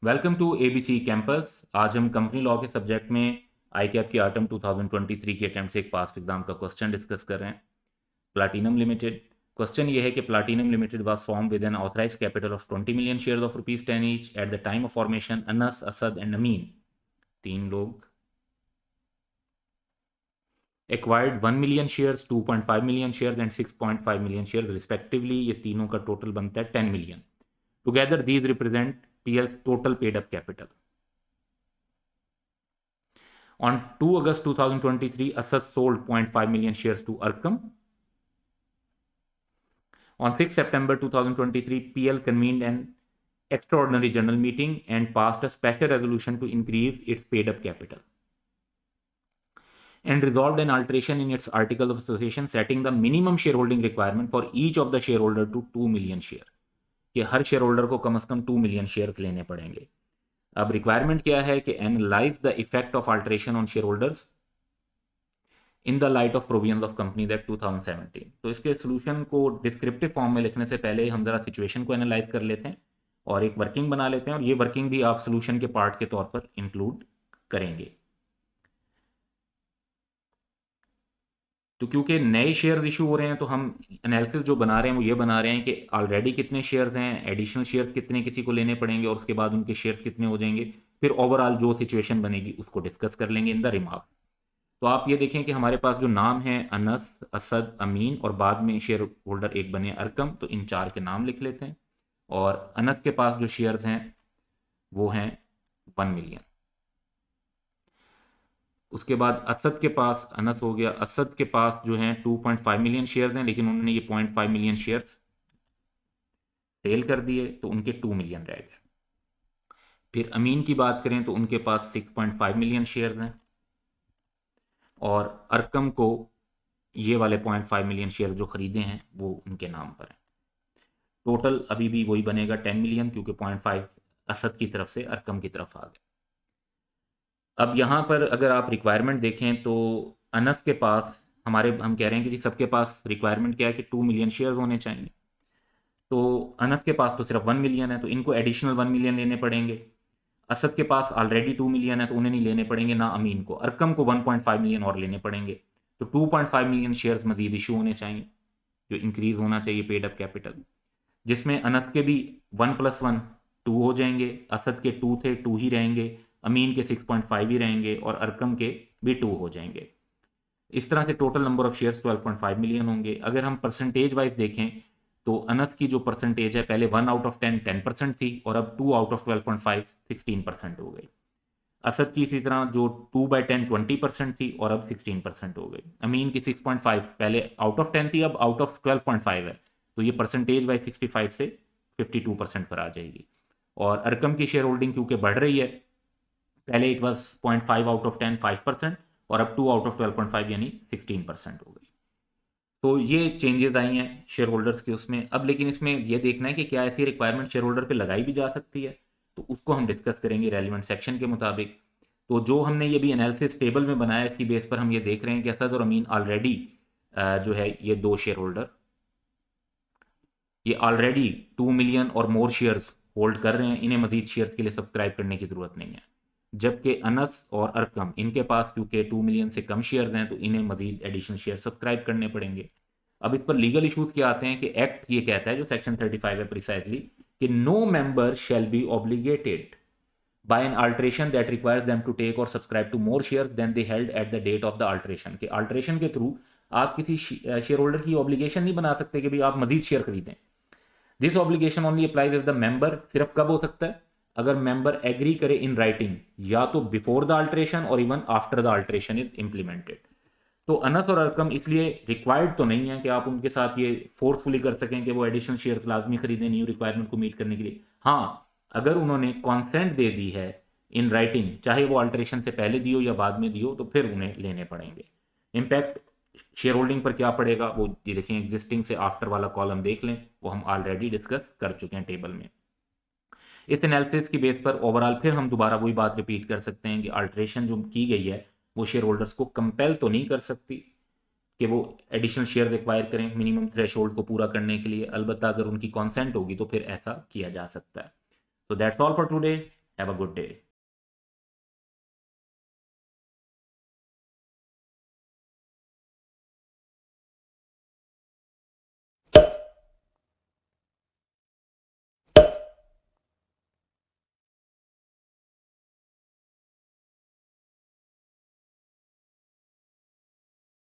Welcome to ABC campus. आज हम company law के सब्जेक्ट में आई कैप की ऑटम 2023 के अटेम्प्ट से एक पास्ट एग्जाम का क्वेश्चन डिस्कस कर रहे हैं। Platinum limited. क्वेश्चन ये है कि platinum limited was form with an authorised capital of 20 million shares of rupees 10 each at the time of formation. Anas, Asad and Amin, तीन लोग acquired 1 million shares, 2.5 million shares and 6.5 million shares respectively. ये तीनों का total बनता है 10 million. Together these represent PL's total paid up capital. On 2 August 2023, Asad sold 0.5 million shares to Arkham. On 6 September 2023, PL convened an extraordinary general meeting and passed a special resolution to increase its paid up capital and resolved an alteration in its articles of association setting the minimum shareholding requirement for each of the shareholder to 2 million share, कि हर share holder को कम से कम 2 million shares लेने पड़ेंगे। अब requirement क्या है कि analyse the effect of alteration on share holders in the light of provisions of companies act 2017। तो इसके सोल्यूशन को डिस्क्रिप्टिव फॉर्म में लिखने से पहले हम जरा सिचुएशन को एनालाइज कर लेते हैं और एक वर्किंग बना लेते हैं, और ये वर्किंग भी आप सोल्यूशन के पार्ट के तौर पर इंक्लूड करेंगे। तो क्योंकि नए शेयर्स इशू हो रहे हैं तो हम एनालिसिस जो बना रहे हैं वो ये बना रहे हैं कि ऑलरेडी कितने शेयर्स हैं, एडिशनल शेयर्स कितने किसी को लेने पड़ेंगे, और उसके बाद उनके शेयर्स कितने हो जाएंगे। फिर ओवरऑल जो सिचुएशन बनेगी उसको डिस्कस कर लेंगे इन द रिमार्क। तो आप ये देखें कि हमारे पास जो नाम है अनस, असद, अमीन और बाद में शेयर होल्डर एक बने अरकम, तो इन चार के नाम लिख लेते हैं। और अनस के पास जो शेयर्स हैं वो हैं 1 मिलियन। उसके बाद असद के पास, अनस हो गया, असद के पास जो है 2.5 मिलियन शेयर्स हैं, लेकिन उन्होंने ये 0.5 मिलियन शेयर्स सेल कर दिए तो उनके 2 मिलियन रह गए। फिर अमीन की बात करें तो उनके पास 6.5 मिलियन शेयर्स हैं, और अरकम को ये वाले 0.5 मिलियन शेयर जो खरीदे हैं वो उनके नाम पर हैं। टोटल अभी भी वही बनेगा 10 मिलियन, क्योंकि 0.5 असद की तरफ से अरकम की तरफ आ गए। अब यहाँ पर अगर आप रिक्वायरमेंट देखें तो अनस के पास हम कह रहे हैं कि जी सबके पास रिक्वायरमेंट क्या है कि 2 मिलियन शेयर होने चाहिए। तो अनस के पास तो सिर्फ 1 मिलियन है, तो इनको एडिशनल 1 मिलियन लेने पड़ेंगे। असद के पास ऑलरेडी 2 मिलियन है तो उन्हें नहीं लेने पड़ेंगे, ना अमीन को। अरकम को 1.5 मिलियन और लेने पड़ेंगे, तो 2.5 मिलियन शेयर्स मजीद इशू होने चाहिए, जो इंक्रीज होना चाहिए पेड अप कैपिटल, जिसमें अनस के भी 1 + 1 2 हो जाएंगे, असद के 2 थे 2 ही रहेंगे, अमीन के 6.5 ही रहेंगे, और अरकम के भी 2 हो जाएंगे। इस तरह से total number of shares 12.5 million होंगे। अगर हम परसेंटेज वाइज देखें तो अनस की जो परसेंटेज है, पहले 1 आउट ऑफ 10 10% थी, और अब 2 आउट ऑफ 12.5 16% हो गई। असद की इसी तरह जो 2/10 20% थी, और अब 16% हो गई। अमीन की 6.5 पहले आउट ऑफ 10 थी, अब आउट ऑफ 12.5 है, तो ये परसेंटेज वाइज 65 से 52% पर आ जाएगी। और अरकम की शेयर होल्डिंग क्योंकि बढ़ रही है, पहले इट वॉज 0.5 आउट ऑफ 10 5%, और अब 2 आउट ऑफ 12.5 यानी 16% हो गई। तो ये चेंजेस आई हैं शेयर होल्डर्स के उसमें। अब लेकिन इसमें ये देखना है कि क्या ऐसी रिक्वायरमेंट शेयर होल्डर पे लगाई भी जा सकती है, तो उसको हम डिस्कस करेंगे रेलिवेंट सेक्शन के मुताबिक। तो जो हमने ये भी एनालिसिस टेबल में बनाया, इसकी बेस पर हम ये देख रहे हैं कि असद और अमीन ऑलरेडी जो है ये दो शेयर होल्डर ये ऑलरेडी 2 मिलियन और मोर शेयर्स होल्ड कर रहे हैं, इन्हें मजीद शेयर्स के लिए सब्सक्राइब करने की ज़रूरत नहीं है। जबकि अनस और अरकम, इनके पास क्योंकि 2 मिलियन से कम शेयर्स हैं तो इन्हें मजीद एडिशनल शेयर सब्सक्राइब करने पड़ेंगे। अब इस पर लीगल इशूज क्या आते हैं कि एक्ट ये कहता है, जो सेक्शन 35 है प्रिसाइजली, कि no member shall be obligated by an alteration that requires them to take or subscribe to more shares than they held at the date of the alteration। के अल्ट्रेशन के through आप किसी share holder की obligation नहीं बना सकते कि भाई आप मजीद शेयर खरीदें। This obligation only applies if the member, सिर्फ कब हो सकता है अगर मेंबर एग्री करे इन राइटिंग, या तो बिफोर द अल्ट्रेशन और even after the alteration is implemented. तो अनस और अरकम इसलिए रिक्वायर्ड तो नहीं है कि आप उनके साथ ये फोर्सफुली कर सकें कि वो एडिशनल शेयर्स लाजमी खरीदें न्यू रिक्वायरमेंट को मीट करने के लिए। हाँ, अगर उन्होंने कॉन्सेंट दे दी है इन राइटिंग, चाहे वो अल्ट्रेशन से पहले दी हो या बाद में दी हो, तो फिर उन्हें लेने पड़ेंगे। इम्पैक्ट शेयर होल्डिंग पर क्या पड़ेगा वो ये देखें, एग्जिस्टिंग से आफ्टर वाला कॉलम देख लें, वो हम ऑलरेडी डिस्कस कर चुके हैं टेबल में। इस एनालिसिस की बेस पर ओवरऑल फिर हम दोबारा वही बात रिपीट कर सकते हैं कि अल्ट्रेशन जो की गई है वो शेयर होल्डर्स को कंपेल तो नहीं कर सकती कि वो एडिशनल शेयर एक्वायर करें मिनिमम थ्रेशोल्ड को पूरा करने के लिए। अलबत्ता अगर उनकी कॉन्सेंट होगी तो फिर ऐसा किया जा सकता है। तो that's all for today. Have a good day.